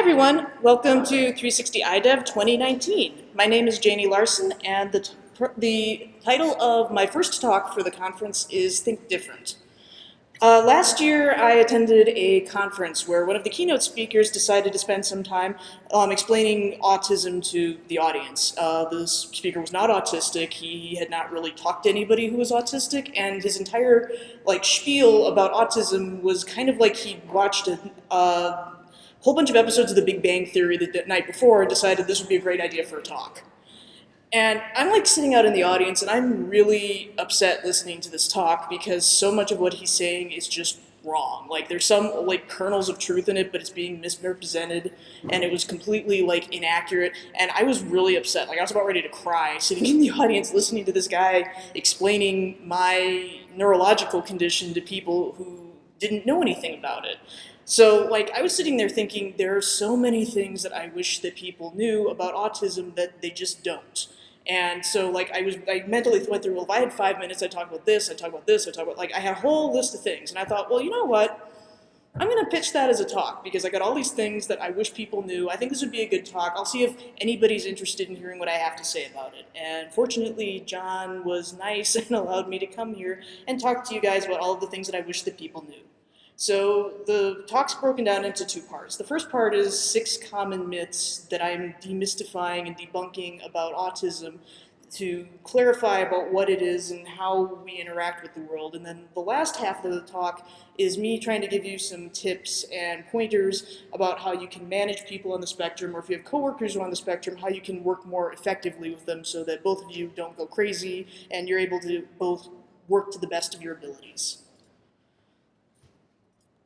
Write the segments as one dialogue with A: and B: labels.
A: everyone, welcome to 360 IDEV 2019. My name is Janie Larson, and the title of my first talk for the conference is Think Different. Last year I attended a conference where one of the keynote speakers decided to spend some time explaining autism to the audience. The speaker was not autistic, he had not really talked to anybody who was autistic, and his entire spiel about autism was kind of like he watched a whole bunch of episodes of The Big Bang Theory the night before and decided this would be a great idea for a talk. And I'm sitting out in the audience and I'm really upset listening to this talk because so much of what he's saying is just wrong. There's some kernels of truth in it, but it's being misrepresented and it was completely inaccurate, and I was really upset. I was about ready to cry sitting in the audience listening to this guy explaining my neurological condition to people who didn't know anything about it. So, I was sitting there thinking, there are so many things that I wish that people knew about autism that they just don't. And so, I mentally went through, well, if I had 5 minutes, I'd talk about this, I'd talk about this, I'd talk about, I had a whole list of things. And I thought, well, you know what? I'm going to pitch that as a talk, because I got all these things that I wish people knew. I think this would be a good talk. I'll see if anybody's interested in hearing what I have to say about it. And fortunately, John was nice and allowed me to come here and talk to you guys about all of the things that I wish that people knew. So the talk's broken down into two parts. The first part is 6 common myths that I'm demystifying and debunking about autism to clarify about what it is and how we interact with the world. And then the last half of the talk is me trying to give you some tips and pointers about how you can manage people on the spectrum, or if you have coworkers who are on the spectrum, how you can work more effectively with them so that both of you don't go crazy and you're able to both work to the best of your abilities.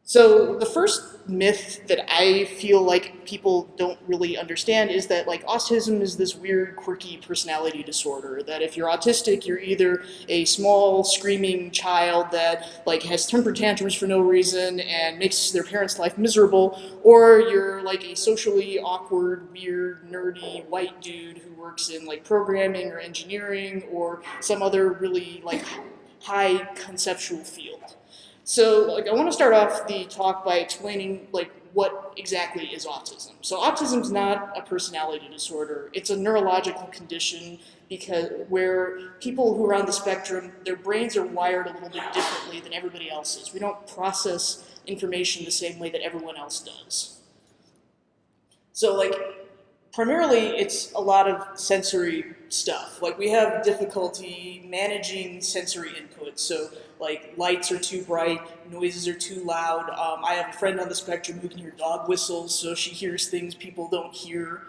A: So the first myth that I feel like people don't really understand is that autism is this weird, quirky personality disorder, that if you're autistic, you're either a small, screaming child that has temper tantrums for no reason and makes their parents' life miserable, or you're a socially awkward, weird, nerdy, white dude who works in programming or engineering or some other really high conceptual field. So, I want to start off the talk by explaining, what exactly is autism. So autism is not a personality disorder. It's a neurological condition where people who are on the spectrum, their brains are wired a little bit differently than everybody else's. We don't process information the same way that everyone else does. So, primarily, it's a lot of sensory stuff. We have difficulty managing sensory input. So, lights are too bright, noises are too loud. I have a friend on the spectrum who can hear dog whistles, so she hears things people don't hear.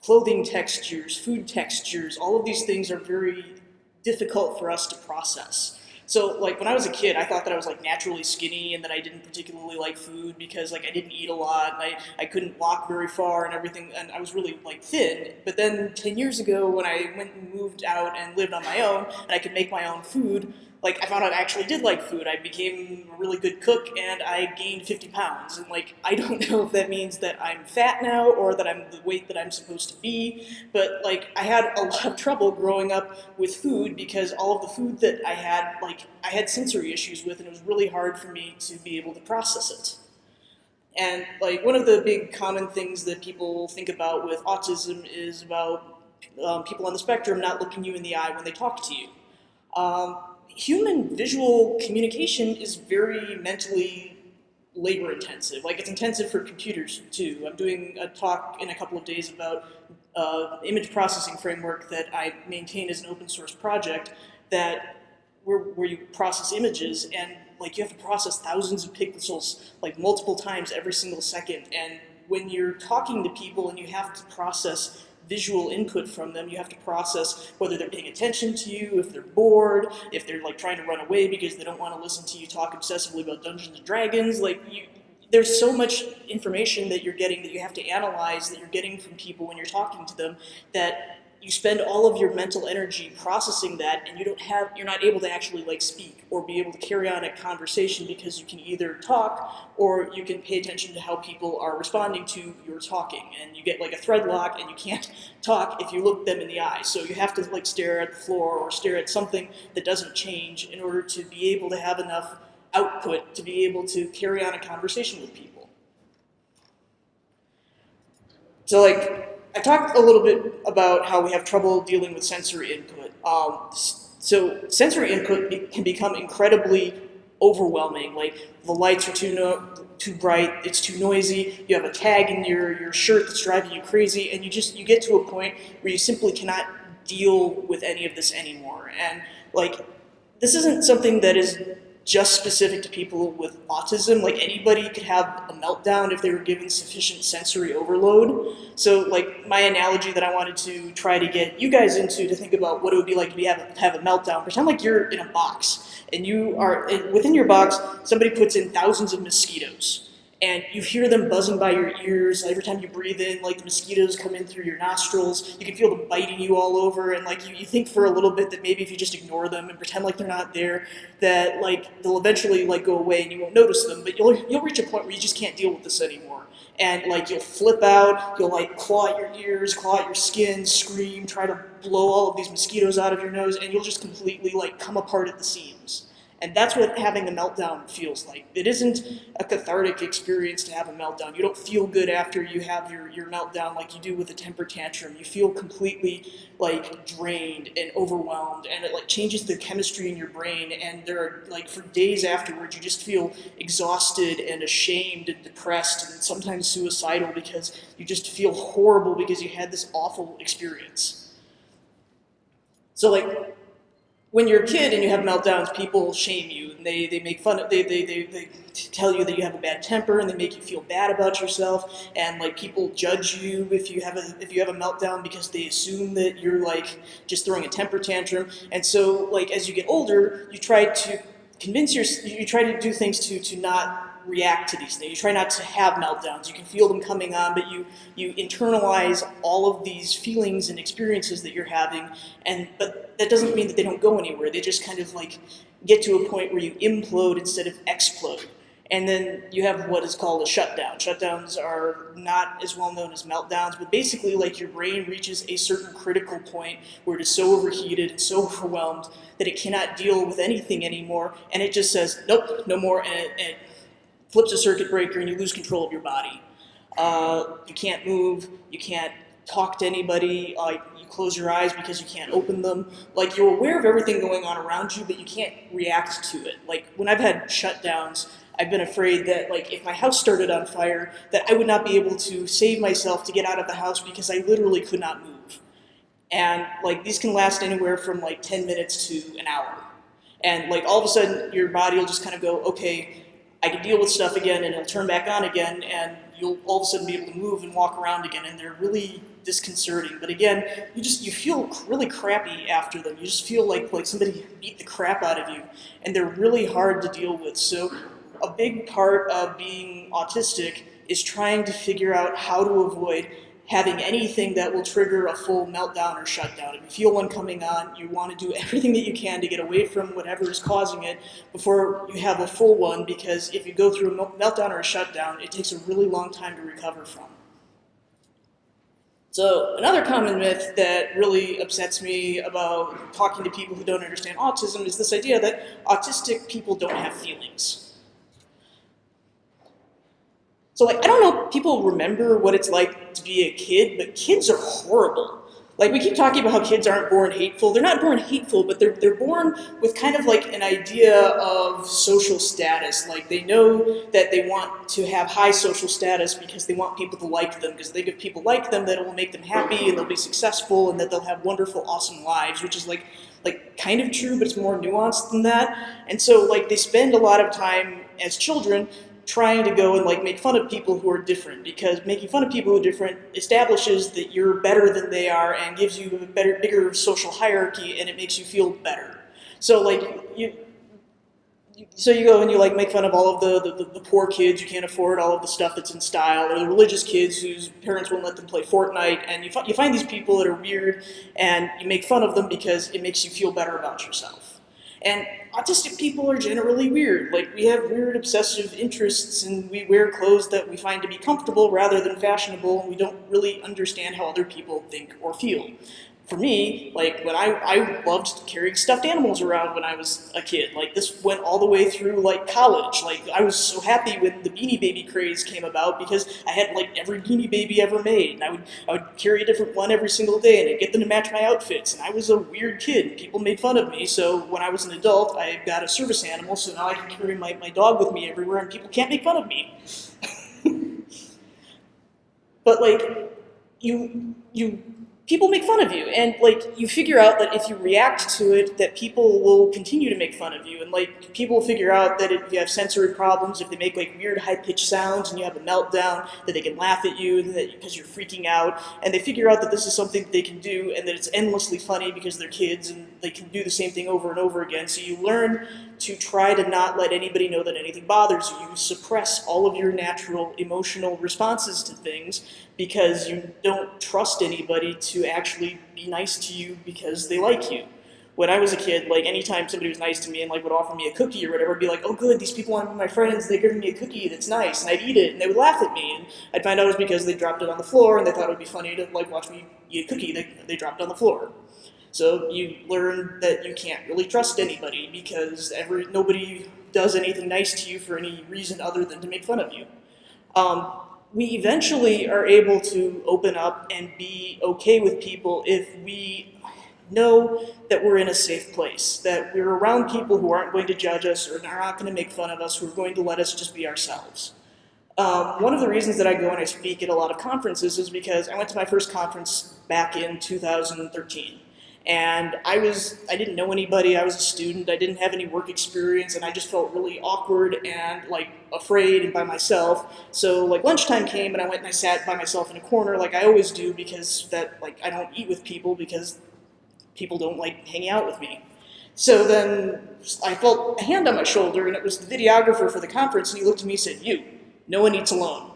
A: Clothing textures, food textures, all of these things are very difficult for us to process. So, when I was a kid, I thought that I was, naturally skinny and that I didn't particularly like food because, I didn't eat a lot and I couldn't walk very far and everything, and I was really, thin. But then 10 years ago, when I went and moved out and lived on my own and I could make my own food, I found out I actually did like food. I became a really good cook and I gained 50 pounds. And, I don't know if that means that I'm fat now or that I'm the weight that I'm supposed to be, but, I had a lot of trouble growing up with food because all of the food that I had sensory issues with, and it was really hard for me to be able to process it. And, one of the big common things that people think about with autism is about people on the spectrum not looking you in the eye when they talk to you. Human visual communication is very mentally labor intensive. It's intensive for computers too. I'm doing a talk in a couple of days about image processing framework that I maintain as an open source project where you process images, and you have to process thousands of pixels multiple times every single second. And when you're talking to people and you have to process visual input from them, you have to process whether they're paying attention to you, if they're bored, if they're trying to run away because they don't want to listen to you talk obsessively about Dungeons and Dragons. There's so much information that you're getting that you have to analyze that you're getting from people when you're talking to them, that you spend all of your mental energy processing that, and you're not able to actually speak or be able to carry on a conversation because you can either talk or you can pay attention to how people are responding to your talking, and you get a thread lock and you can't talk if you look them in the eye. So you have to stare at the floor or stare at something that doesn't change in order to be able to have enough output to be able to carry on a conversation with people. So like, I talked a little bit about how we have trouble dealing with sensory input. So sensory input can become incredibly overwhelming. Like the lights are too bright, it's too noisy, you have a tag in your shirt that's driving you crazy, and you get to a point where you simply cannot deal with any of this anymore. And like, this isn't something that is just specific to people with autism. Like anybody could have a meltdown if they were given sufficient sensory overload. So like my analogy that I wanted to try to get you guys into to think about what it would be like to have a meltdown. Pretend like you're in a box and within your box, somebody puts in thousands of mosquitoes. And you hear them buzzing by your ears every time you breathe in, like the mosquitoes come in through your nostrils. You can feel them biting you all over, and like you think for a little bit that maybe if you just ignore them and pretend like they're not there, that like they'll eventually like go away and you won't notice them. But you'll reach a point where you just can't deal with this anymore, and like you'll flip out, you'll like claw at your ears, claw at your skin, scream, try to blow all of these mosquitoes out of your nose, and you'll just completely like come apart at the seams. And that's what having a meltdown feels like. It isn't a cathartic experience to have a meltdown. You don't feel good after you have your meltdown like you do with a temper tantrum. You feel completely like drained and overwhelmed, and it like changes the chemistry in your brain, and there are like for days afterwards you just feel exhausted and ashamed and depressed and sometimes suicidal because you just feel horrible because you had this awful experience. So like, when you're a kid and you have meltdowns, people shame you, and they make fun of, they tell you that you have a bad temper, and they make you feel bad about yourself, and like people judge you if you have a meltdown because they assume that you're like just throwing a temper tantrum. And so like as you get older, you try to you try to do things to not react to these things. You try not to have meltdowns. You can feel them coming on, but you internalize all of these feelings and experiences that you're having, but that doesn't mean that they don't go anywhere. They just kind of like get to a point where you implode instead of explode. And then you have what is called a shutdown. Shutdowns are not as well known as meltdowns, but basically like your brain reaches a certain critical point where it is so overheated and so overwhelmed that it cannot deal with anything anymore, and it just says, nope, no more, and it flips a circuit breaker and you lose control of your body. You can't move, you can't talk to anybody, you close your eyes because you can't open them. Like you're aware of everything going on around you, but you can't react to it. Like when I've had shutdowns, I've been afraid that like if my house started on fire, that I would not be able to save myself to get out of the house because I literally could not move. And like these can last anywhere from like 10 minutes to an hour. And like all of a sudden your body will just kind of go, okay, I can deal with stuff again, and it'll turn back on again, and you'll all of a sudden be able to move and walk around again, and they're really disconcerting. But again, you feel really crappy after them. You just feel like somebody beat the crap out of you, and they're really hard to deal with. So a big part of being autistic is trying to figure out how to avoid having anything that will trigger a full meltdown or shutdown. If you feel one coming on, you want to do everything that you can to get away from whatever is causing it before you have a full one, because if you go through a meltdown or a shutdown, it takes a really long time to recover from. So another common myth that really upsets me about talking to people who don't understand autism is this idea that autistic people don't have feelings. So like, I don't know if people remember what it's like to be a kid, but kids are horrible. Like we keep talking about how kids aren't born hateful. They're not born hateful, but they're born with kind of like an idea of social status. Like they know that they want to have high social status because they want people to like them, because they think if people like them, that it will make them happy and they'll be successful and that they'll have wonderful, awesome lives, which is like kind of true, but it's more nuanced than that. And so like they spend a lot of time as children trying to go and like make fun of people who are different, because making fun of people who are different establishes that you're better than they are and gives you a bigger social hierarchy, and it makes you feel better. So like you go and you like make fun of all of the poor kids who can't afford all of the stuff that's in style, or the religious kids whose parents won't let them play Fortnite, and you find these people that are weird and you make fun of them because it makes you feel better about yourself. And autistic people are generally weird. Like we have weird obsessive interests, and we wear clothes that we find to be comfortable rather than fashionable, and we don't really understand how other people think or feel. For me, like when I loved carrying stuffed animals around when I was a kid. Like this went all the way through like college. Like I was so happy when the Beanie Baby craze came about because I had like every Beanie Baby ever made, and I would carry a different one every single day, and I'd get them to match my outfits. And I was a weird kid, and people made fun of me. So when I was an adult, I got a service animal, so now I can carry my dog with me everywhere, and people can't make fun of me. But like people make fun of you, and like you figure out that if you react to it, that people will continue to make fun of you, and like people figure out that if you have sensory problems, if they make like weird high-pitched sounds and you have a meltdown, that they can laugh at you because you're freaking out, and they figure out that this is something that they can do and that it's endlessly funny because they're kids and they can do the same thing over and over again. So you learn to try to not let anybody know that anything bothers you. You suppress all of your natural emotional responses to things because you don't trust anybody to actually be nice to you because they like you. When I was a kid, like anytime somebody was nice to me and like would offer me a cookie or whatever, I'd be like, oh good, these people want to be my friends, they're giving me a cookie that's nice, and I'd eat it, and they would laugh at me, and I'd find out it was because they dropped it on the floor and they thought it would be funny to like watch me eat a cookie they dropped on the floor. So you learn that you can't really trust anybody because nobody does anything nice to you for any reason other than to make fun of you. We eventually are able to open up and be okay with people if we know that we're in a safe place, that we're around people who aren't going to judge us or are not going to make fun of us, who are going to let us just be ourselves. One of the reasons that I go and I speak at a lot of conferences is because I went to my first conference back in 2013. And I didn't know anybody, I was a student, I didn't have any work experience, and I just felt really awkward and like afraid and by myself. So like lunchtime came and I went and I sat by myself in a corner like I always do because I don't eat with people because people don't like hanging out with me. So then I felt a hand on my shoulder and it was the videographer for the conference, and he looked at me and said, "You, no one eats alone."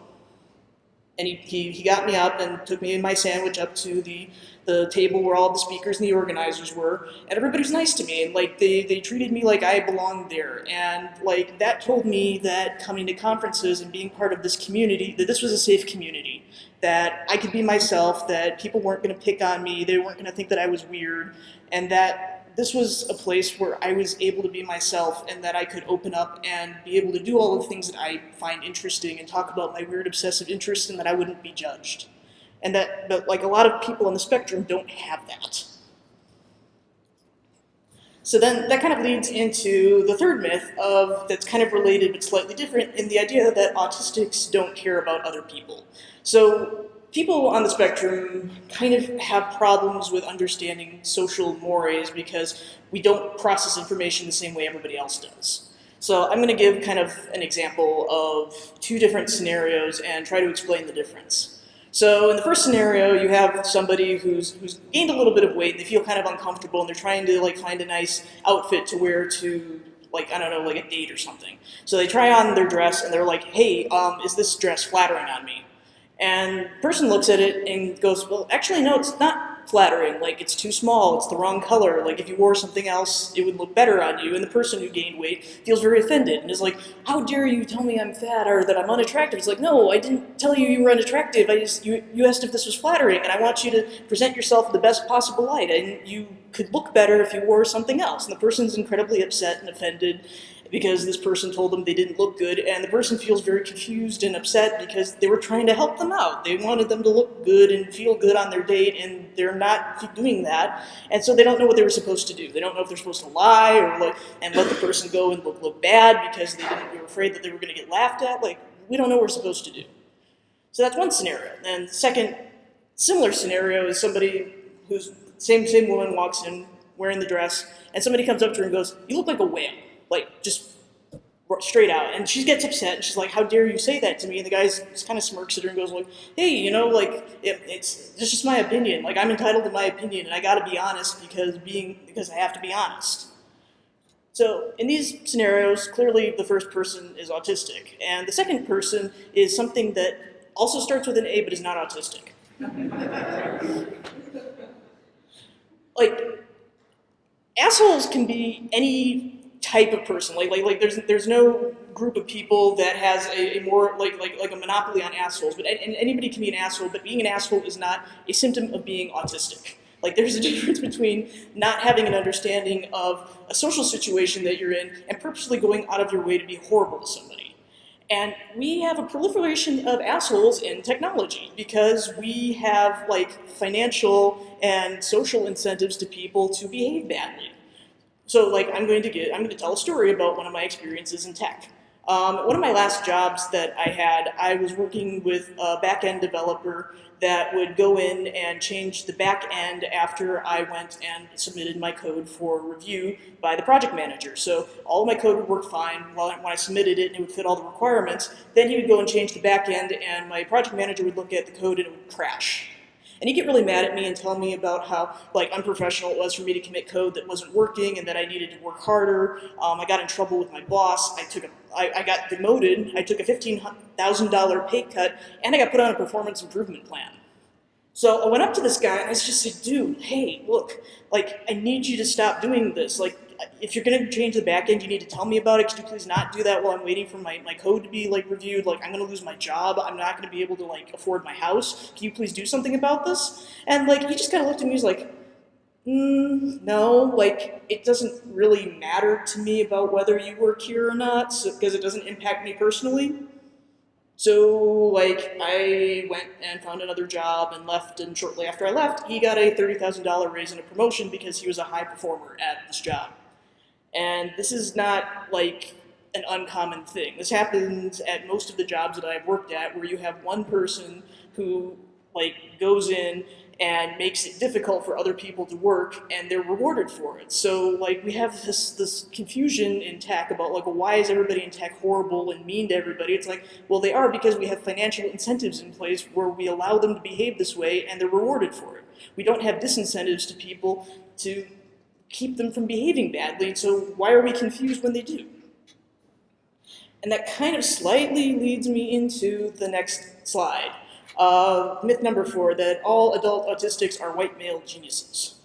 A: And he got me up and took me and my sandwich up to the table where all the speakers and the organizers were, and everybody was nice to me, and like they treated me like I belonged there, and like that told me that coming to conferences and being part of this community, that this was a safe community, that I could be myself, that people weren't going to pick on me, they weren't going to think that I was weird, and that this was a place where I was able to be myself and that I could open up and be able to do all the things that I find interesting and talk about my weird obsessive interests, and that I wouldn't be judged. And but like a lot of people on the spectrum don't have that. So then that kind of leads into the third myth that's kind of related but slightly different, in the idea that autistics don't care about other people. So people on the spectrum kind of have problems with understanding social mores because we don't process information the same way everybody else does. So I'm going to give kind of an example of two different scenarios and try to explain the difference. So in the first scenario, you have somebody who's gained a little bit of weight, and they feel kind of uncomfortable, and they're trying to like find a nice outfit to wear to, like, I don't know, like a date or something. So they try on their dress, and they're like, "Hey, is this dress flattering on me?" And the person looks at it and goes, "Well, actually, no, it's not flattering. Like, it's too small, it's the wrong color. Like, if you wore something else, it would look better on you." And the person who gained weight feels very offended and is like, "How dare you tell me I'm fat or that I'm unattractive?" It's like, "No, I didn't tell you you were unattractive. You asked if this was flattering, and I want you to present yourself in the best possible light, and you could look better if you wore something else." And the person's incredibly upset and offended because this person told them they didn't look good, and the person feels very confused and upset because they were trying to help them out. They wanted them to look good and feel good on their date, and they're not doing that, and so they don't know what they were supposed to do. They don't know if they're supposed to lie or and let the person go and look bad because they were afraid that they were going to get laughed at. Like, we don't know what we're supposed to do. So that's one scenario. And the second similar scenario is somebody who's same woman walks in wearing the dress, and somebody comes up to her and goes, "You look like a whale." Like, just straight out. And she gets upset, and she's like, "How dare you say that to me?" And the guy just kind of smirks at her and goes, like, "Hey, you know, like, it's just my opinion. Like, I'm entitled to my opinion, and I gotta be honest because I have to be honest." So in these scenarios, clearly the first person is autistic, and the second person is something that also starts with an A but is not autistic. Like, assholes can be any type of person. Like there's no group of people that has a more like a monopoly on assholes. But and anybody can be an asshole. But being an asshole is not a symptom of being autistic. Like, there's a difference between not having an understanding of a social situation that you're in and purposely going out of your way to be horrible to somebody. And we have a proliferation of assholes in technology because we have like financial and social incentives to people to behave badly. So like I'm going to tell a story about one of my experiences in tech. One of my last jobs that I had, I was working with a back-end developer that would go in and change the back end after I went and submitted my code for review by the project manager. So all of my code would work fine when I submitted it and it would fit all the requirements. Then he would go and change the back end and my project manager would look at the code and it would crash. And he'd get really mad at me and tell me about how like unprofessional it was for me to commit code that wasn't working and that I needed to work harder. I got in trouble with my boss. I got demoted. I took a $15,000 pay cut, and I got put on a performance improvement plan. So I went up to this guy and I just said, dude, hey, look, like I need you to stop doing this. Like if you're gonna change the back end, you need to tell me about it. Could you please not do that while I'm waiting for my code to be like reviewed? Like I'm gonna lose my job. I'm not gonna be able to like afford my house. Can you please do something about this? And like he just kind of looked at me. He's like, no, like it doesn't really matter to me about whether you work here or not, because it doesn't impact me personally. So like I went and found another job and left, and shortly after I left, he got a $30,000 raise and a promotion because he was a high performer at this job. And this is not like an uncommon thing. This happens at most of the jobs that I've worked at, where you have one person who like goes in and makes it difficult for other people to work, and they're rewarded for it. So like we have this confusion in tech about like, well, why is everybody in tech horrible and mean to everybody? It's like, well, they are because we have financial incentives in place where we allow them to behave this way and they're rewarded for it. We don't have disincentives to people to keep them from behaving badly, so why are we confused when they do? And that kind of slightly leads me into the next slide. Myth number 4, that all adult autistics are white male geniuses.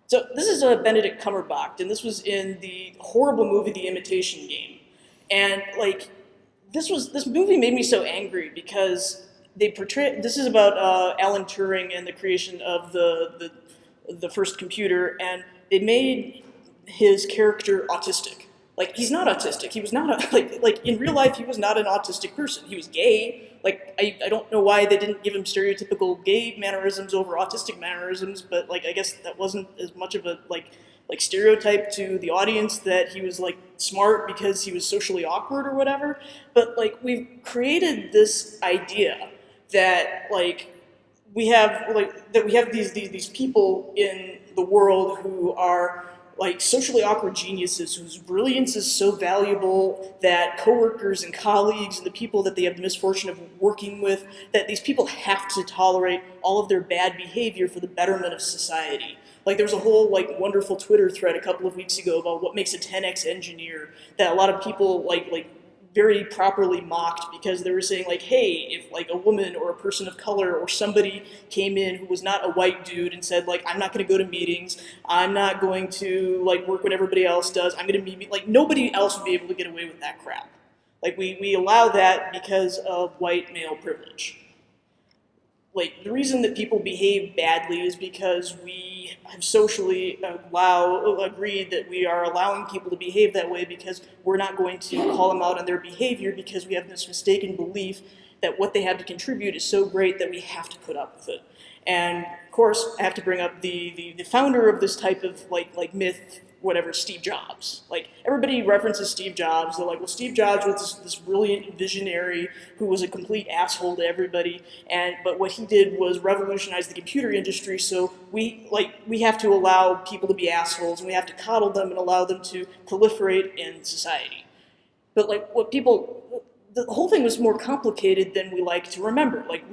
A: So this is Benedict Cumberbatch, and this was in the horrible movie The Imitation Game. And like, this movie made me so angry because they portray, this is about Alan Turing and the creation of the first computer, and they made his character autistic. Like, he's not autistic. He was not, like in real life, he was not an autistic person. He was gay. Like, I don't know why they didn't give him stereotypical gay mannerisms over autistic mannerisms, but, like, I guess that wasn't as much of a, like stereotype to the audience that he was, like, smart because he was socially awkward or whatever. But, like, we've created this idea that, like, we have these people in the world who are like socially awkward geniuses whose brilliance is so valuable that coworkers and colleagues and the people that they have the misfortune of working with, that these people have to tolerate all of their bad behavior for the betterment of society. Like there was a whole like wonderful Twitter thread a couple of weeks ago about what makes a 10x engineer that a lot of people like very properly mocked, because they were saying like, hey, if like a woman or a person of color or somebody came in who was not a white dude and said like, I'm not going to go to meetings, I'm not going to like work what everybody else does, I'm going to be like, nobody else would be able to get away with that crap. Like we allow that because of white male privilege. Like the reason that people behave badly is because we have socially agreed that we are allowing people to behave that way because we're not going to call them out on their behavior, because we have this mistaken belief that what they have to contribute is so great that we have to put up with it. And of course, I have to bring up the founder of this type of like myth, whatever, Steve Jobs. Like everybody references Steve Jobs. They're like, well, Steve Jobs was this brilliant visionary who was a complete asshole to everybody. But what he did was revolutionize the computer industry. So we have to allow people to be assholes, and we have to coddle them and allow them to proliferate in society. But like the whole thing was more complicated than we like to remember. Like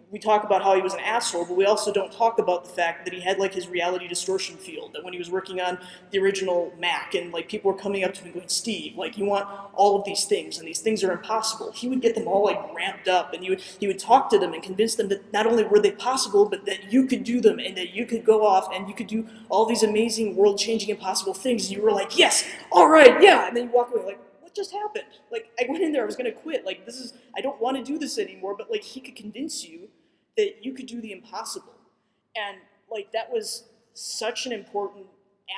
A: we talk about how he was an asshole, but we also don't talk about the fact that he had like his reality distortion field, that when he was working on the original Mac and like people were coming up to him going, Steve, like you want all of these things and these things are impossible, he would get them all like ramped up, and he would talk to them and convince them that not only were they possible, but that you could do them and that you could go off and you could do all these amazing world-changing impossible things. And you were like, yes, all right, yeah, and then you walk away like, what just happened? Like I went in there, I was gonna quit, like I don't want to do this anymore, but like he could convince you that you could do the impossible. And like that was such an important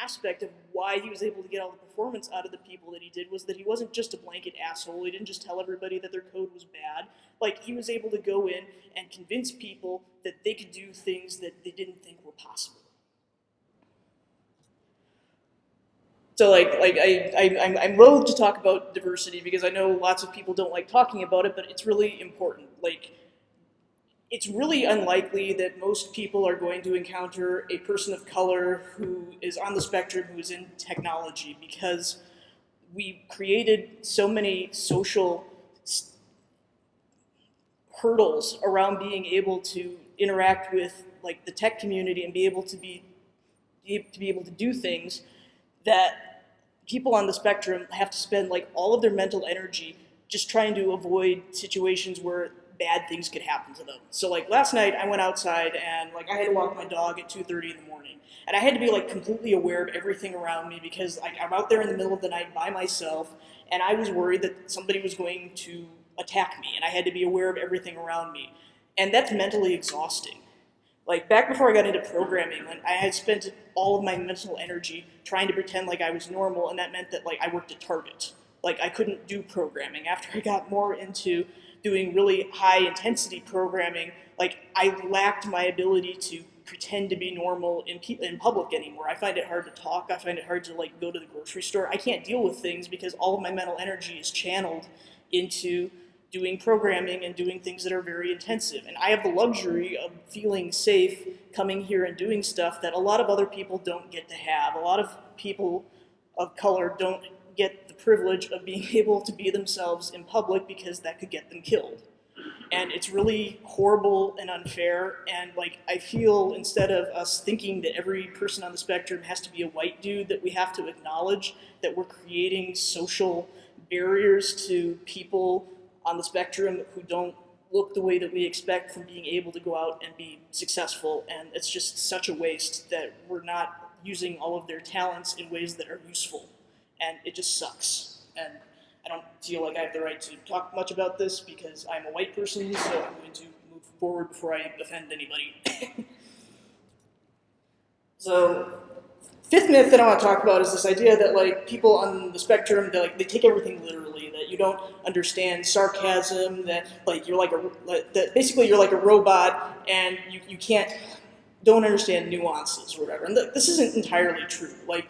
A: aspect of why he was able to get all the performance out of the people that he did, was that he wasn't just a blanket asshole. He didn't just tell everybody that their code was bad. Like, he was able to go in and convince people that they could do things that they didn't think were possible. So I'm loath to talk about diversity because I know lots of people don't like talking about it, but it's really important. Like, it's really unlikely that most people are going to encounter a person of color who is on the spectrum, who is in technology, because we created so many social hurdles around being able to interact with like the tech community and be able to do things that people on the spectrum have to spend like all of their mental energy just trying to avoid situations where bad things could happen to them. So like last night I went outside and like I had to walk my dog at 2:30 in the morning, and I had to be like completely aware of everything around me because like I'm out there in the middle of the night by myself, and I was worried that somebody was going to attack me, and I had to be aware of everything around me. And that's mentally exhausting. Like back before I got into programming, like, I had spent all of my mental energy trying to pretend like I was normal, and that meant that like I worked at Target. Like I couldn't do programming. After I got more into doing really high intensity programming, like I lacked my ability to pretend to be normal in public anymore. I find it hard to talk. I find it hard to like go to the grocery store. I can't deal with things because all of my mental energy is channeled into doing programming and doing things that are very intensive. And I have the luxury of feeling safe coming here and doing stuff that a lot of other people don't get to have. A lot of people of color don't get the privilege of being able to be themselves in public because that could get them killed. And it's really horrible and unfair, and like I feel instead of us thinking that every person on the spectrum has to be a white dude, that we have to acknowledge that we're creating social barriers to people on the spectrum who don't look the way that we expect from being able to go out and be successful. And it's just such a waste that we're not using all of their talents in ways that are useful. And it just sucks. And I don't feel like I have the right to talk much about this because I'm a white person, so I'm going to move forward before I offend anybody. So, fifth myth that I want to talk about is this idea that like people on the spectrum, they take everything literally, that you don't understand sarcasm, that like that basically you're like a robot and you don't understand nuances or whatever. And this isn't entirely true. Like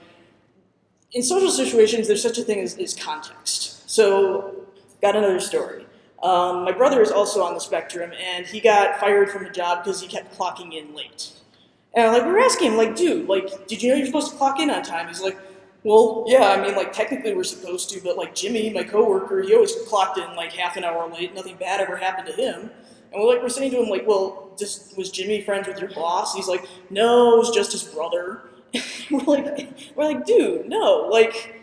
A: in social situations, there's such a thing as context. So, got another story. My brother is also on the spectrum, and he got fired from a job because he kept clocking in late. And like we were asking him, like, dude, like, did you know you're supposed to clock in on time? He's like, well, yeah, I mean, like, technically we're supposed to, but like Jimmy, my coworker, he always clocked in like half an hour late. Nothing bad ever happened to him. And we're saying to him, like, well, was Jimmy friends with your boss? He's like, no, it was just his brother. we're like, dude, no, like,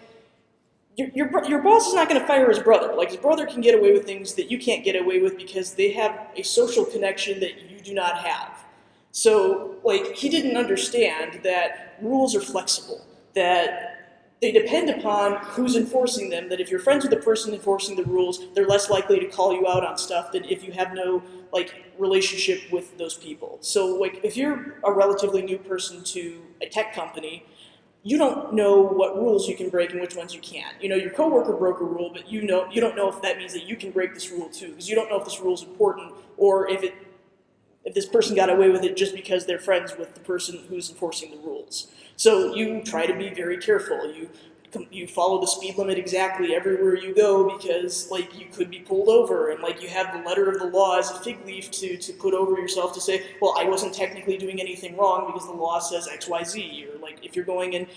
A: your boss is not going to fire his brother. Like, his brother can get away with things that you can't get away with because they have a social connection that you do not have. So, like, he didn't understand that rules are flexible, that they depend upon who's enforcing them, that if you're friends with the person enforcing the rules, they're less likely to call you out on stuff than if you have no, like, relationship with those people. So, like, if you're a relatively new person to a tech company, you don't know what rules you can break and which ones you can't. You know, your coworker broke a rule, but you don't know if that means that you can break this rule too, because you don't know if this rule is important or if this person got away with it just because they're friends with the person who's enforcing the rules. So you try to be very careful. You follow the speed limit exactly everywhere you go because, like, you could be pulled over, and like you have the letter of the law as a fig leaf to put over yourself to say, well, I wasn't technically doing anything wrong because the law says X, Y, Z. Or like if you're going and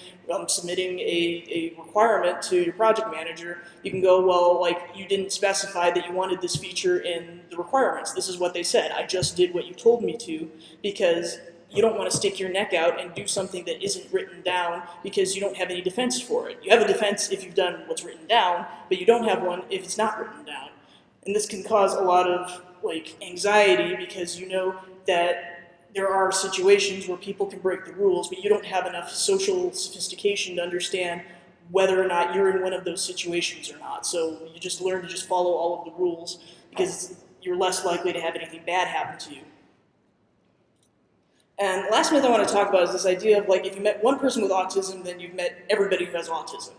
A: submitting a requirement to your project manager, you can go, well, like you didn't specify that you wanted this feature in the requirements. This is what they said. I just did what you told me to because you don't want to stick your neck out and do something that isn't written down because you don't have any defense for it. You have a defense if you've done what's written down, but you don't have one if it's not written down. And this can cause a lot of like anxiety because you know that there are situations where people can break the rules, but you don't have enough social sophistication to understand whether or not you're in one of those situations or not. So you just learn to just follow all of the rules because you're less likely to have anything bad happen to you. And the last myth I want to talk about is this idea of like if you met one person with autism, then you've met everybody who has autism.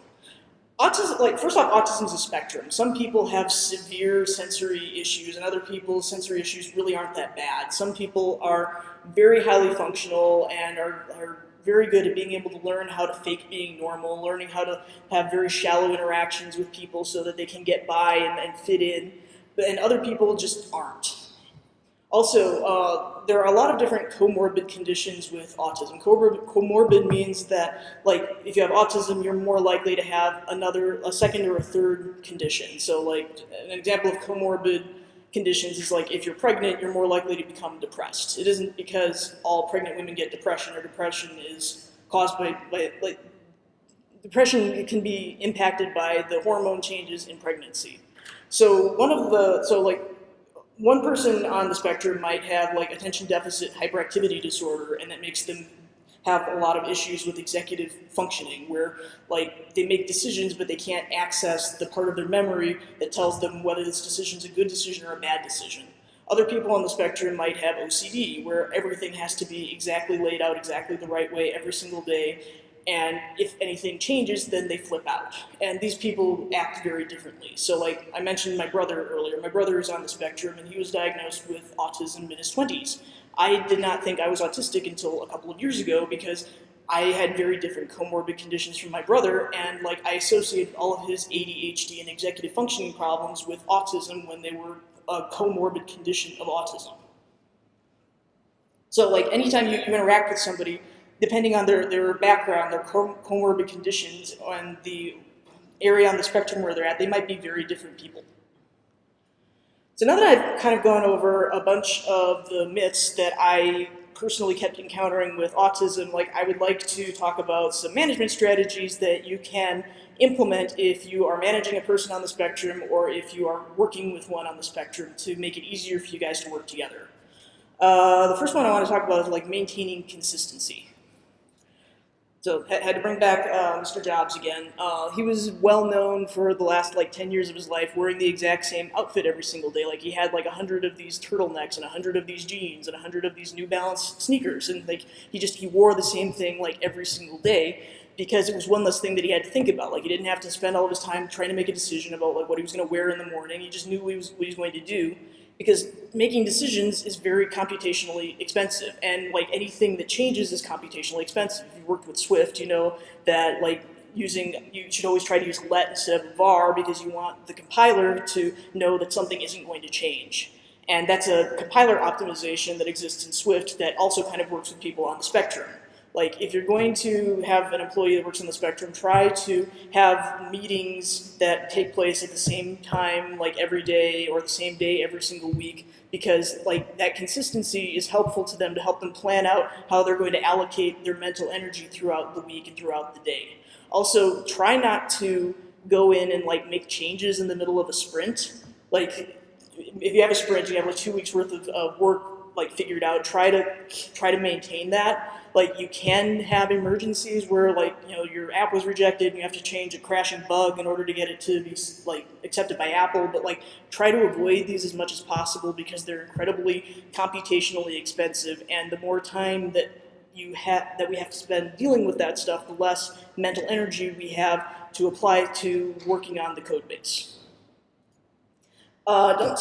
A: Autism, like first off, autism is a spectrum. Some people have severe sensory issues, and other people's sensory issues really aren't that bad. Some people are very highly functional and are very good at being able to learn how to fake being normal, learning how to have very shallow interactions with people so that they can get by and fit in, and other people just aren't. Also, there are a lot of different comorbid conditions with autism. Comorbid means that, like, if you have autism, you're more likely to have a second or a third condition. So, like, an example of comorbid conditions is like if you're pregnant, you're more likely to become depressed. It isn't because all pregnant women get depression, or depression is caused by like, depression can be impacted by the hormone changes in pregnancy. So one person on the spectrum might have like attention deficit hyperactivity disorder, and that makes them have a lot of issues with executive functioning, where like they make decisions but they can't access the part of their memory that tells them whether this decision is a good decision or a bad decision. Other people on the spectrum might have OCD, where everything has to be exactly laid out exactly the right way every single day, and if anything changes, then they flip out. And these people act very differently. So like I mentioned my brother earlier. My brother is on the spectrum, and he was diagnosed with autism in his 20s. I did not think I was autistic until a couple of years ago because I had very different comorbid conditions from my brother, and like I associated all of his ADHD and executive functioning problems with autism when they were a comorbid condition of autism. So like anytime you interact with somebody, depending on their background, their comorbid conditions, and the area on the spectrum where they're at, they might be very different people. So now that I've kind of gone over a bunch of the myths that I personally kept encountering with autism, like I would like to talk about some management strategies that you can implement if you are managing a person on the spectrum or if you are working with one on the spectrum to make it easier for you guys to work together. The first one I want to talk about is like maintaining consistency. So had to bring back Mr. Jobs again. He was well known for the last like 10 years of his life wearing the exact same outfit every single day. Like he had like 100 of these turtlenecks and 100 of these jeans and 100 of these New Balance sneakers, and like he wore the same thing like every single day because it was one less thing that he had to think about. Like he didn't have to spend all of his time trying to make a decision about like what he was going to wear in the morning. He just knew what he was going to do. Because making decisions is very computationally expensive, and like anything that changes is computationally expensive. If you worked with Swift, you know that like you should always try to use let instead of var because you want the compiler to know that something isn't going to change. And that's a compiler optimization that exists in Swift that also kind of works with people on the spectrum. Like if you're going to have an employee that works on the spectrum, try to have meetings that take place at the same time like every day or the same day every single week, because like that consistency is helpful to them to help them plan out how they're going to allocate their mental energy throughout the week and throughout the day. Also, try not to go in and like make changes in the middle of a sprint. Like if you have a sprint, you have like 2 weeks worth of work like figured out, try to maintain that. Like you can have emergencies where like, you know, your app was rejected and you have to change a crashing bug in order to get it to be like accepted by Apple, but like try to avoid these as much as possible because they're incredibly computationally expensive, and the more time that we have to spend dealing with that stuff, the less mental energy we have to apply to working on the code base. Don't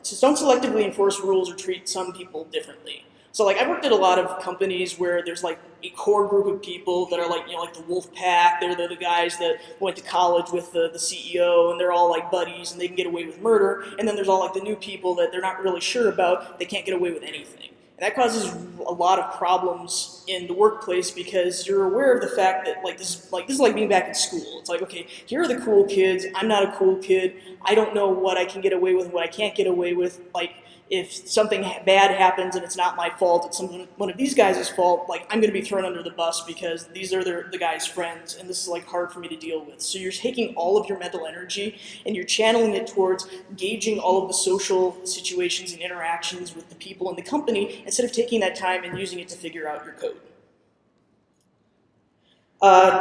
A: selectively enforce rules or treat some people differently. So like I've worked at a lot of companies where there's like a core group of people that are like, you know, like the wolf pack. They're the guys that went to college with the CEO, and they're all like buddies and they can get away with murder. And then there's all like the new people that they're not really sure about. They can't get away with anything. And that causes a lot of problems in the workplace because you're aware of the fact that this is like being back in school. It's like, okay, here are the cool kids. I'm not a cool kid. I don't know what I can get away with and what I can't get away with. Like if something bad happens and it's not my fault, it's one of these guys' fault, like I'm going to be thrown under the bus because these are the guy's friends, and this is like hard for me to deal with. So you're taking all of your mental energy and you're channeling it towards gauging all of the social situations and interactions with the people in the company instead of taking that time and using it to figure out your code.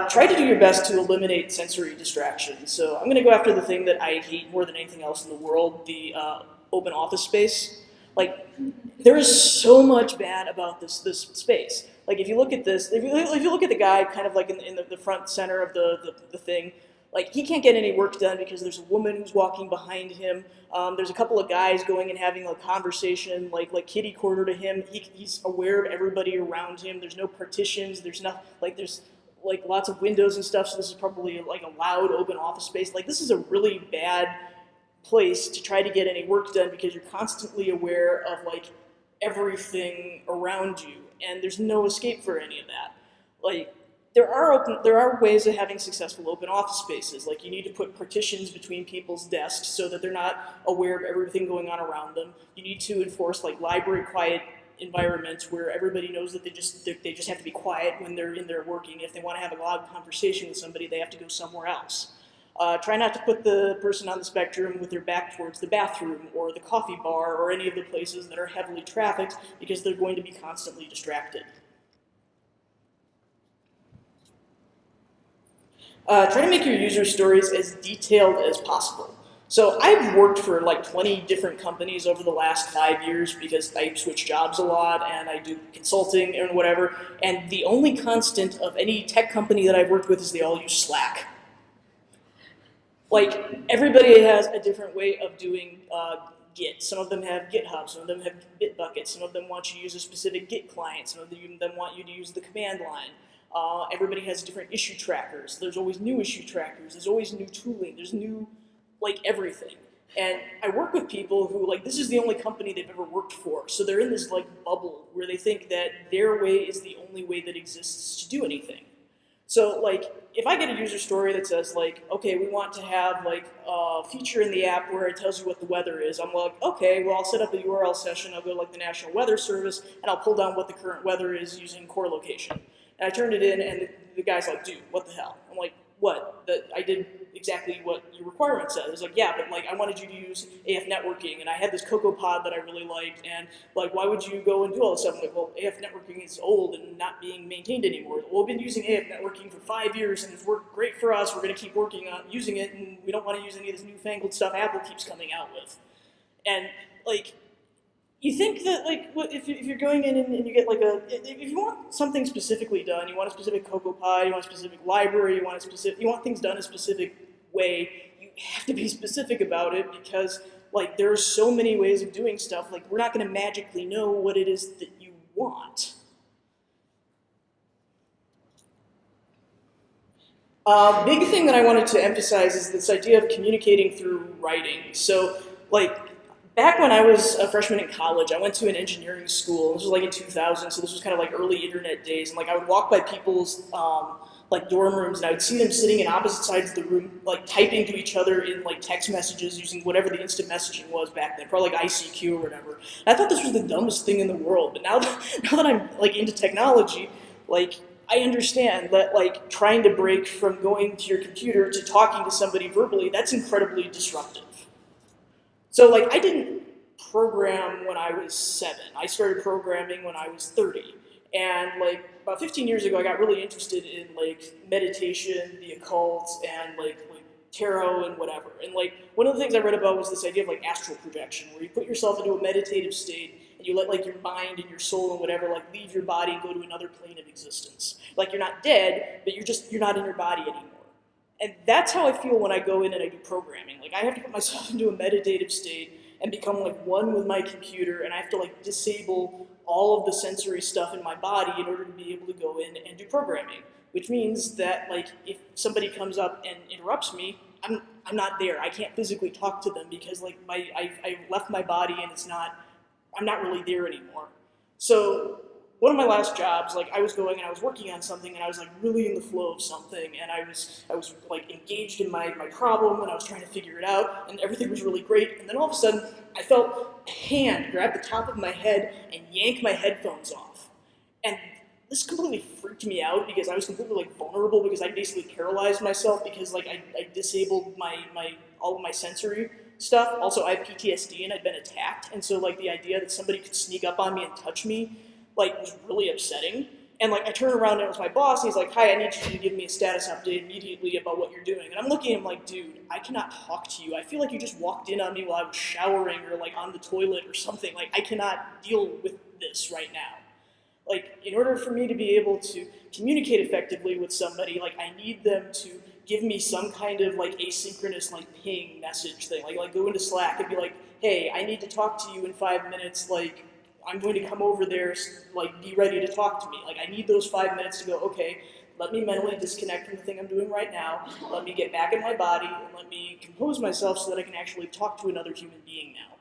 A: Try to do your best to eliminate sensory distractions. So I'm going to go after the thing that I hate more than anything else in the world, the open office space. Like, there is so much bad about this space. Like, if you look at this, if you look at the guy kind of like in the front center of the thing, like, he can't get any work done because there's a woman who's walking behind him. There's a couple of guys going and having a conversation, like kitty corner to him. He's aware of everybody around him. There's no partitions. There's like lots of windows and stuff. So this is probably like a loud open office space. Like, this is a really bad place to try to get any work done because you're constantly aware of like everything around you, and there's no escape for any of that. Like, there are ways of having successful open office spaces. Like, you need to put partitions between people's desks so that they're not aware of everything going on around them. You need to enforce like library quiet environments where everybody knows that they just have to be quiet when they're in there working. If they want to have a loud conversation with somebody, they have to go somewhere else. Try not to put the person on the spectrum with their back towards the bathroom or the coffee bar or any of the places that are heavily trafficked because they're going to be constantly distracted. Try to make your user stories as detailed as possible. So I've worked for like 20 different companies over the last 5 years because I switch jobs a lot and I do consulting and whatever, and the only constant of any tech company that I've worked with is they all use Slack. Like, everybody has a different way of doing Git. Some of them have GitHub, some of them have Bitbucket, some of them want you to use a specific Git client, some of them want you to use the command line. Everybody has different issue trackers. There's always new issue trackers. There's always new tooling. There's new, like, everything. And I work with people who, like, this is the only company they've ever worked for. So they're in this, like, bubble where they think that their way is the only way that exists to do anything. So, like, if I get a user story that says, like, okay, we want to have, like, a feature in the app where it tells you what the weather is, I'm like, okay, well, I'll set up a URL session. I'll go to, like, the National Weather Service, and I'll pull down what the current weather is using core location. And I turned it in, and the guy's like, dude, what the hell? I'm like, what? I did exactly what your requirement said. It was like, yeah, but like I wanted you to use AF networking, and I had this CocoaPod that I really liked, and like, why would you go and do all this stuff? I'm like, well, AF networking is old and not being maintained anymore. Well, we've been using AF networking for 5 years, and it's worked great for us. We're going to keep working on using it, and we don't want to use any of this newfangled stuff Apple keeps coming out with. And like, you think that, like, if you're going in and you get like if you want something specifically done, you want a specific CocoaPod, you want a specific library, you want things done a specific way, you have to be specific about it because, like, there are so many ways of doing stuff. Like, we're not going to magically know what it is that you want. Big thing that I wanted to emphasize is this idea of communicating through writing. So, like, back when I was a freshman in college, I went to an engineering school. This was like in 2000, so this was kind of like early internet days. And like, I would walk by people's like dorm rooms, and I would see them sitting in opposite sides of the room, like typing to each other in like text messages using whatever the instant messaging was back then, probably like ICQ or whatever. And I thought this was the dumbest thing in the world. But now that I'm like into technology, like, I understand that, like, trying to break from going to your computer to talking to somebody verbally, that's incredibly disruptive. So, like, I didn't program when I was 7. I started programming when I was 30. And, like, about 15 years ago, I got really interested in, like, meditation, the occult, and, like tarot and whatever. And, like, one of the things I read about was this idea of, like, astral projection, where you put yourself into a meditative state and you let, like, your mind and your soul and whatever, like, leave your body and go to another plane of existence. Like, you're not dead, but you're not in your body anymore. And that's how I feel when I go in and I do programming. Like, I have to put myself into a meditative state and become, like, one with my computer, and I have to, like, disable all of the sensory stuff in my body in order to be able to go in and do programming. Which means that, like, if somebody comes up and interrupts me, I'm not there. I can't physically talk to them because, like, I've left my body and I'm not really there anymore. So one of my last jobs, like, I was going and I was working on something and I was, like, really in the flow of something, and I was like, engaged in my problem, and I was trying to figure it out, and everything was really great. And then all of a sudden, I felt a hand grab the top of my head and yank my headphones off. And this completely freaked me out because I was completely, like, vulnerable because I basically paralyzed myself because, like, I disabled all of my sensory stuff. Also, I have PTSD and I'd been attacked, and so, like, the idea that somebody could sneak up on me and touch me, like, was really upsetting. And like I turn around and it was my boss, and he's like, "Hi, I need you to give me a status update immediately about what you're doing." And I'm looking at him like, "Dude, I cannot talk to you. I feel like you just walked in on me while I was showering or like on the toilet or something. Like I cannot deal with this right now." Like in order for me to be able to communicate effectively with somebody, like I need them to give me some kind of like asynchronous like ping message thing. Like go into Slack and be like, "Hey, I need to talk to you in 5 minutes. Like I'm going to come over there, like be ready to talk to me." Like I need those 5 minutes to go, okay, let me mentally disconnect from the thing I'm doing right now, let me get back in my body, and let me compose myself so that I can actually talk to another human being now.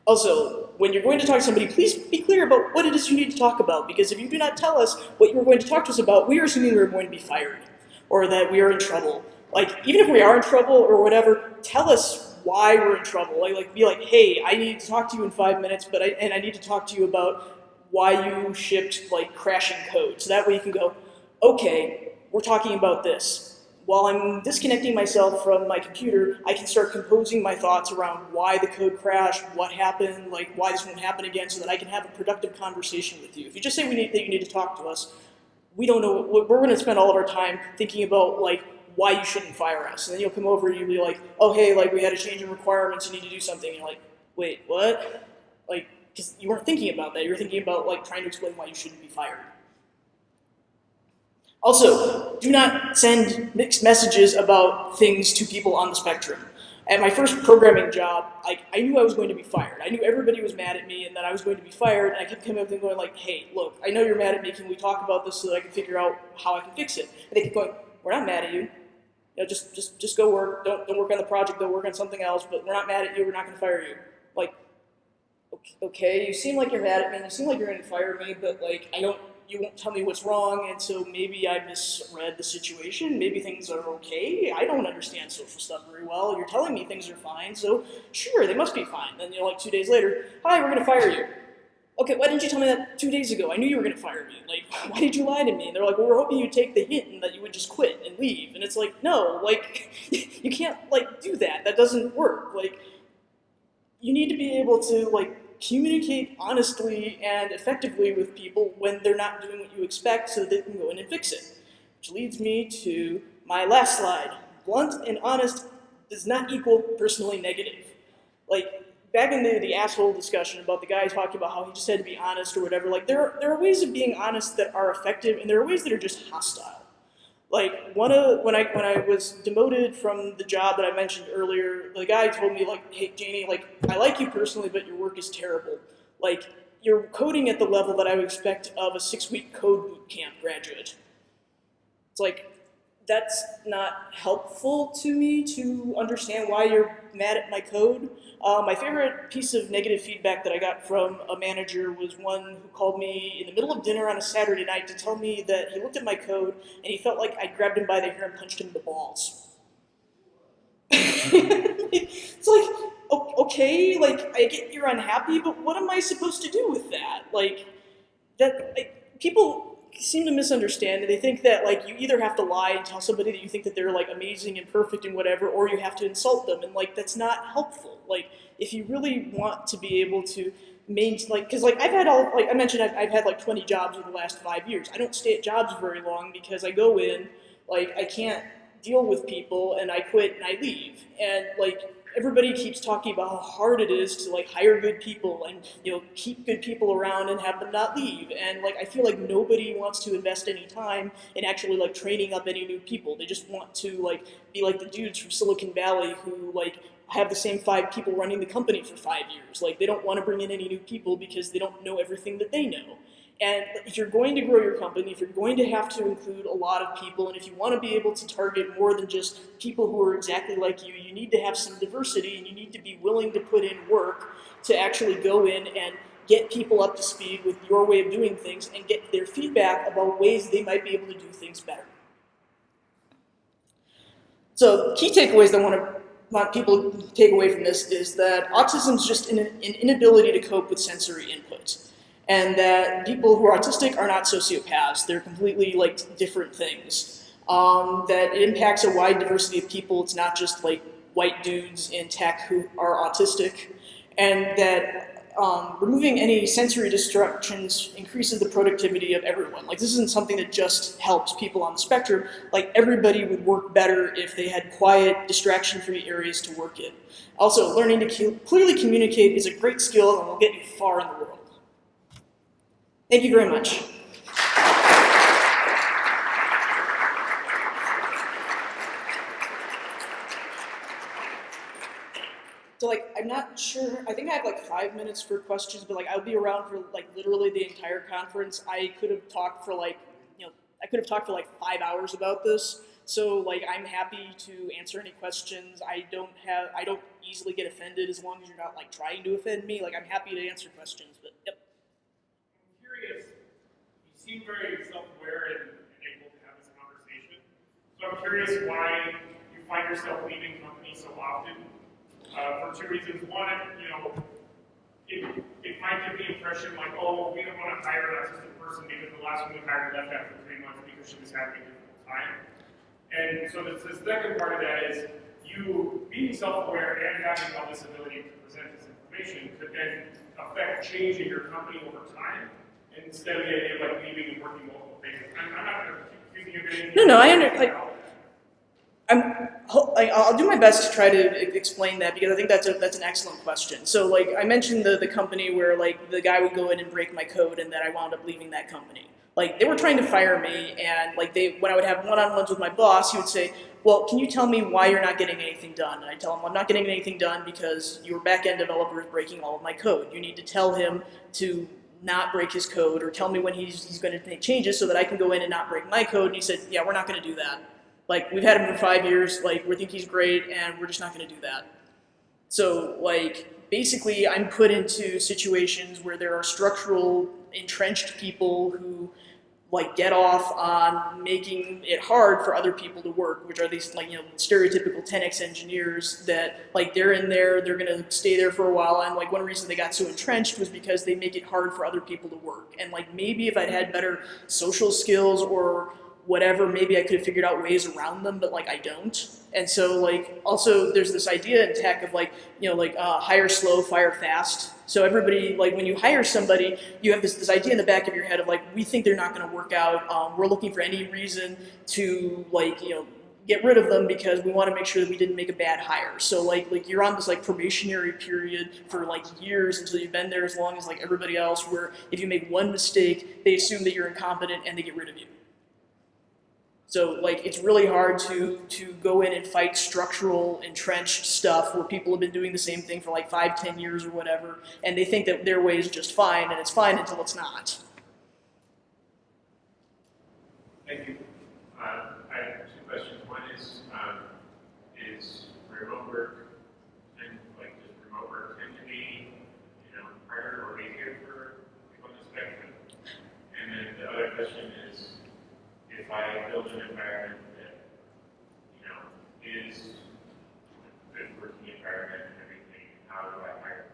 A: Also, when you're going to talk to somebody, please be clear about what it is you need to talk about, because if you do not tell us what you're going to talk to us about, we are assuming we're going to be fired, or that we are in trouble. Like, even if we are in trouble or whatever, tell us why we're in trouble. Like be like, "Hey, I need to talk to you in 5 minutes, and I need to talk to you about why you shipped like crashing code." So that way you can go, "Okay, we're talking about this. While I'm disconnecting myself from my computer, I can start composing my thoughts around why the code crashed, what happened, like why this won't happen again, so that I can have a productive conversation with you." If you just say that you need to talk to us, we don't know. We're going to spend all of our time thinking about like why you shouldn't fire us. And then you'll come over and you'll be like, "Oh, hey, like we had a change in requirements, you need to do something." And you're like, "Wait, what?" Like, because you weren't thinking about that. You were thinking about like trying to explain why you shouldn't be fired. Also, do not send mixed messages about things to people on the spectrum. At my first programming job, I knew I was going to be fired. I knew everybody was mad at me and that I was going to be fired, and I kept coming up and going like, "Hey, look, I know you're mad at me, can we talk about this so that I can figure out how I can fix it?" And they kept going, "We're not mad at you. You know, just go work. Don't work on the project. Don't work on something else. But we're not mad at you. We're not going to fire you." Like, okay, you seem like you're mad at me. You seem like you're going to fire me. But like, you won't tell me what's wrong. And so maybe I misread the situation. Maybe things are okay. I don't understand social stuff very well. You're telling me things are fine. So sure, they must be fine. Then like 2 days later, "Hi, we're going to fire you." Okay, why didn't you tell me that 2 days ago? I knew you were going to fire me. Like, why did you lie to me? And they're like, "Well, we're hoping you'd take the hint and that you would just quit and leave." And it's like, no, like, you can't, like, do that. That doesn't work. Like, you need to be able to, like, communicate honestly and effectively with people when they're not doing what you expect so that they can go in and fix it. Which leads me to my last slide. Blunt and honest does not equal personally negative. Like, back in the asshole discussion about the guy talking about how he just had to be honest or whatever, like there are ways of being honest that are effective, and there are ways that are just hostile. Like when I was demoted from the job that I mentioned earlier, the guy told me like, "Hey Janie, like I like you personally, but your work is terrible. Like you're coding at the level that I would expect of a 6-week code boot camp graduate." It's like, that's not helpful to me to understand why you're mad at my code. My favorite piece of negative feedback that I got from a manager was one who called me in the middle of dinner on a Saturday night to tell me that he looked at my code and he felt like I grabbed him by the hair and punched him in the balls. It's like, okay, like I get you're unhappy, but what am I supposed to do with that? Like, people seem to misunderstand, and they think that like you either have to lie and tell somebody that you think that they're like amazing and perfect and whatever, or you have to insult them, and like that's not helpful. Like if you really want to be able to maintain, like, because like I've had I mentioned I've had like 20 jobs over the last 5 years. I don't stay at jobs very long because I go in, like I can't deal with people, and I quit and I leave, and like everybody keeps talking about how hard it is to like hire good people and keep good people around and have them not leave, and like I feel like nobody wants to invest any time in actually like training up any new people. They just want to like be like the dudes from Silicon Valley who like have the same 5 people running the company for 5 years. Like they don't want to bring in any new people because they don't know everything that they know. And if you're going to grow your company, if you're going to have to include a lot of people, and if you want to be able to target more than just people who are exactly like you, you need to have some diversity, and you need to be willing to put in work to actually go in and get people up to speed with your way of doing things and get their feedback about ways they might be able to do things better. So key takeaways that I want people to take away from this is that autism is just an inability to cope with sensory input. And that people who are autistic are not sociopaths. They're completely like different things. That it impacts a wide diversity of people. It's not just like white dudes in tech who are autistic. And that removing any sensory distractions increases the productivity of everyone. Like, this isn't something that just helps people on the spectrum. Like, everybody would work better if they had quiet, distraction-free areas to work in. Also, learning to clearly communicate is a great skill and will get you far in the world. Thank you very much. So like, I'm not sure, I think I have like 5 minutes for questions, but like I'll be around for like literally the entire conference. I could have talked for like, I could have talked for like 5 hours about this. So like, I'm happy to answer any questions. I don't easily get offended as long as you're not like trying to offend me. Like, I'm happy to answer questions, but yep.
B: I'm curious, you seem very self-aware and able to have this conversation. So I'm curious why you find yourself leaving companies so often. For two reasons. One, it might give the impression like, oh, we don't want to hire an autistic person because the last one we hired left after 3 months because she was having a difficult time. And so the second part of that is you being self-aware and having all this ability to present this information could then affect change in your company over time instead of the idea of like leaving and working multiple things. I'm not going to keep accusing you of anything.
A: No, I understand. I'll do my best to try to explain that because I think that's an excellent question. So like, I mentioned the company where like the guy would go in and break my code and that I wound up leaving that company. Like, they were trying to fire me, and like when I would have one-on-ones with my boss, he would say, well, can you tell me why you're not getting anything done? And I tell him, I'm not getting anything done because your back-end developer is breaking all of my code. You need to tell him to not break his code, or tell me when he's going to make changes so that I can go in and not break my code. And he said, yeah, we're not going to do that. Like, we've had him for 5 years, like, we think he's great, and we're just not going to do that. So, like, basically, I'm put into situations where there are structural, entrenched people who, like, get off on making it hard for other people to work, which are these, like, stereotypical 10x engineers that, like, they're in there, they're going to stay there for a while, and, like, one reason they got so entrenched was because they make it hard for other people to work. And, like, maybe if I'd had better social skills or whatever, maybe I could have figured out ways around them, but like I don't. And so like, also there's this idea in tech of like, hire slow, fire fast. So everybody, like when you hire somebody, you have this idea in the back of your head of like, we think they're not gonna work out. We're looking for any reason to like, get rid of them because we want to make sure that we didn't make a bad hire. So like you're on this like probationary period for like years until you've been there as long as like everybody else, where if you make one mistake, they assume that you're incompetent and they get rid of you. So like, it's really hard to go in and fight structural, entrenched stuff where people have been doing the same thing for like 5-10 years or whatever, and they think that their way is just fine, and it's fine until it's not.
C: Thank you. I have two questions. One is remote work and like just remote work tend to be, harder or easier for people on the spectrum? And then the other question is, if I build an environment that, is a good working environment and everything, how do I hire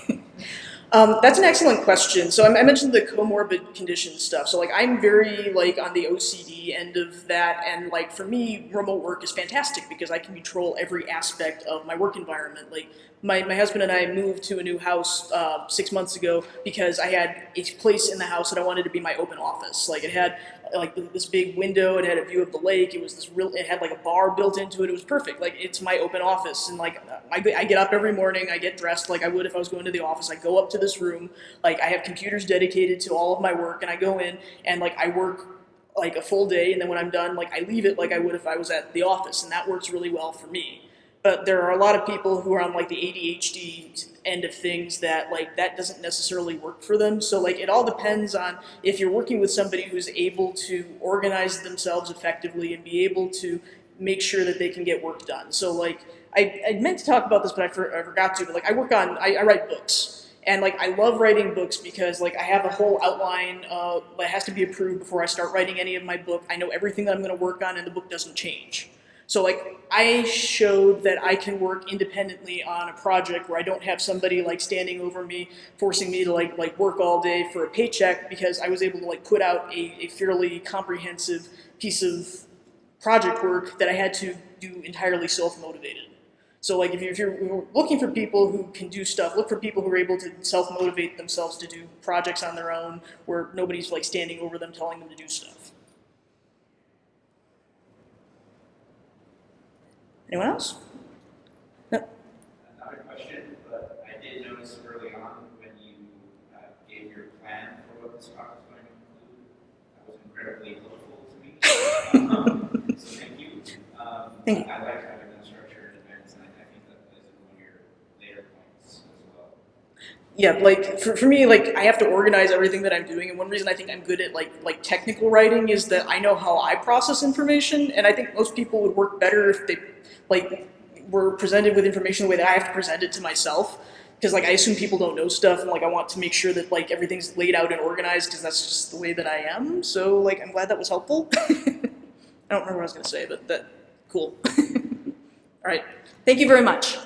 C: people?
A: That's an excellent question. So I mentioned the comorbid condition stuff. So like, I'm very like on the OCD end of that, and like for me, remote work is fantastic because I can control every aspect of my work environment. Like my husband and I moved to a new house 6 months ago because I had a place in the house that I wanted to be my open office. Like, it had like this big window, it had a view of the lake, it had like a bar built into it, it was perfect. Like, it's my open office, and like I get up every morning, I get dressed like I would if I was going to the office, I go up to this room, like I have computers dedicated to all of my work, and I go in and like I work like a full day, and then when I'm done, like I leave it like I would if I was at the office, and that works really well for me. But there are a lot of people who are on like the ADHD end of things that like that doesn't necessarily work for them. So like, it all depends on if you're working with somebody who's able to organize themselves effectively and be able to make sure that they can get work done. So like, I meant to talk about this, but I forgot to, but like I write books. And like, I love writing books because like I have a whole outline that has to be approved before I start writing any of my book. I know everything that I'm gonna work on, and the book doesn't change. So like, I showed that I can work independently on a project where I don't have somebody like standing over me, forcing me to like work all day for a paycheck, because I was able to like put out a fairly comprehensive piece of project work that I had to do entirely self-motivated. So like if you're looking for people who can do stuff, look for people who are able to self-motivate themselves to do projects on their own where nobody's like standing over them telling them to do stuff. Anyone else? No.
D: Not a question, but I did notice early on when you gave your plan for what this talk was going to include, that was incredibly helpful to me. So thank you.
A: Thank you.
D: I like having that structure in advance, and I think that plays in one of your later points as well.
A: Yeah, like for me, like I have to organize everything that I'm doing, and one reason I think I'm good at like technical writing is that I know how I process information, and I think most people would work better if they like were presented with information the way that I have to present it to myself. Because like I assume people don't know stuff, and like I want to make sure that like everything's laid out and organized because that's just the way that I am. So like I'm glad that was helpful. I don't remember what I was gonna say, but that cool. All right, thank you very much.